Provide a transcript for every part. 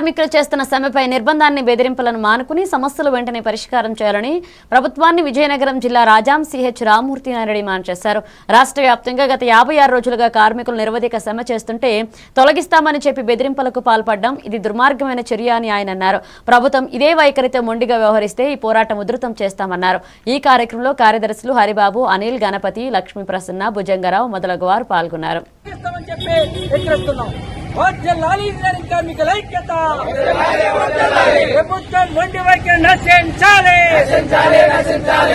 కార్మికులు చేస్తున్న సమ్మెపై నిర్బంధాన్ని బెదిరింపులను మానుకుని సమస్యలు వెంటనే పరిష్కారం చేయాలని ప్రభుత్వాన్ని విజయనగరం జిల్లా రాజాం సిహెచ్ రామ్మూర్తి నాయుడు డిమాండ్ చేశారు. రాష్ట్ర వ్యాప్తంగా గత 56 రోజులుగా కార్మికులు నిరవధిక సమ్మె చేస్తుంటే తొలగిస్తామని చెప్పి బెదిరింపులకు పాల్పడడం ఇది దుర్మార్గమైన చర్య అని ఆయన అన్నారు. ప్రభుత్వం ఇదే వైఖరితో మొండిగా వ్యవహరిస్తే ఈ పోరాటం ఉధృతం చేస్తామన్నారు. ఈ కార్యక్రమంలో కార్యదర్శులు హరిబాబు, అనిల్, గణపతి, లక్ష్మీ ప్రసన్న, భుజంగరావు మొదలగు వారు పాల్గొన్నారు. కార్మికుల ఐక్యత ప్రభుత్వం మొండి వైఖరి నశించాలి,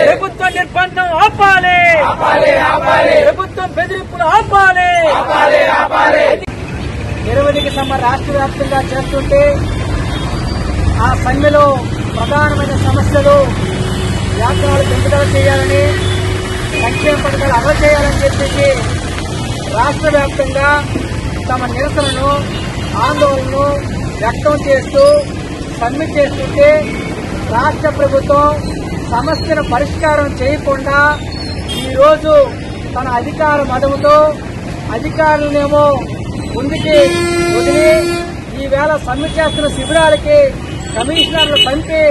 ప్రభుత్వం నిర్బంధం ఆపాలి, ప్రభుత్వం బెదిరింపులు ఆపాలి. నిరవధిక సమ్మె రాష్ట్ర వ్యాప్తంగా చేస్తుంటే ఆ సమ్మెలో ప్రధానమైన సమస్యలు వ్యాపారాలు పెంపుదల చేయాలని, సంక్షేమ పథకాలు అమలు చేయాలని చెప్పేసి రాష్ట్ర వ్యాప్తంగా తమ నిరసనను, ఆందోళనను వ్యక్తం చేస్తూ సమ్మె చేస్తుంటే రాష్ట్ర ప్రభుత్వం సమస్యను పరిష్కారం చేయకుండా ఈరోజు తన అధికార మదముతో అధికారులనేమో ముందుకి వదిలి ఈవేళ సమ్మె చేస్తున్న శిబిరాలకి కమిషనర్లు పంపి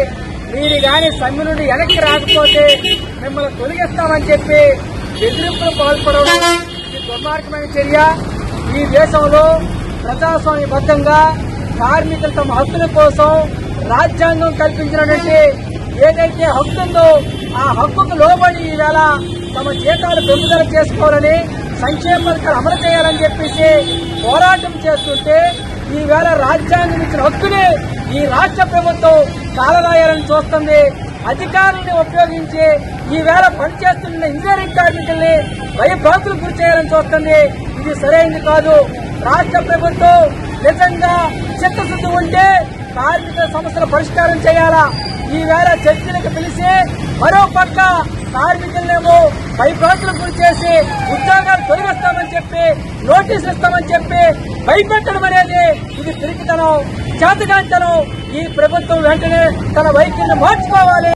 మీరు గాని సమ్మె నుండి వెనక్కి రాకపోతే మిమ్మల్ని తొలగిస్తామని చెప్పి బెదిరింపులు పాల్పడడం ఇది దుర్మార్గమైన చర్య. ఈ దేశంలో ప్రజాస్వామ్యబద్ధంగా కార్మికులు తమ హక్కుల కోసం రాజ్యాంగం కల్పించినటువంటి ఏదైతే హక్కు ఉందో ఆ హక్కుకు లోబడి ఈవేళ తమ జీతాలు పెంపుదల చేసుకోవాలని, సంక్షేమ పథకాలు అమలు చేయాలని చెప్పేసి పోరాటం చేస్తుంటే ఈవేళ రాజ్యాంగం ఇచ్చిన హక్కుని ఈ రాష్ట్ర ప్రభుత్వం కాలరాయాలని చూస్తుంది. అధికారులను ఉపయోగించి ఈవేళ పనిచేస్తున్న ఇంజనీరింగ్ కార్మికుల్ని భయభ్రాంతులకు గురి చేయాలని చూస్తుంది. ఇది సరైనది కాదు. రాష్ట్ర ప్రభుత్వం నిజంగా చిత్తశుద్ధి ఉంటే కార్మికుల సమస్యల పరిష్కారం చేయాలా. ఈవేళ చర్చలకు పిలిచి మరో పక్క కార్మికులనేమో భయభ్రాంతులకు గురి చేసి ఉద్యోగాలు తొలగిస్తామని చెప్పి నోటీసులు ఇస్తామని చెప్పి భయపెట్టడం అనేది ఇది పిరికితనం, చేతగాంతనం. ఈ ప్రభుత్వం వెంటనే తన వైఖరిని మార్చుకోవాలి.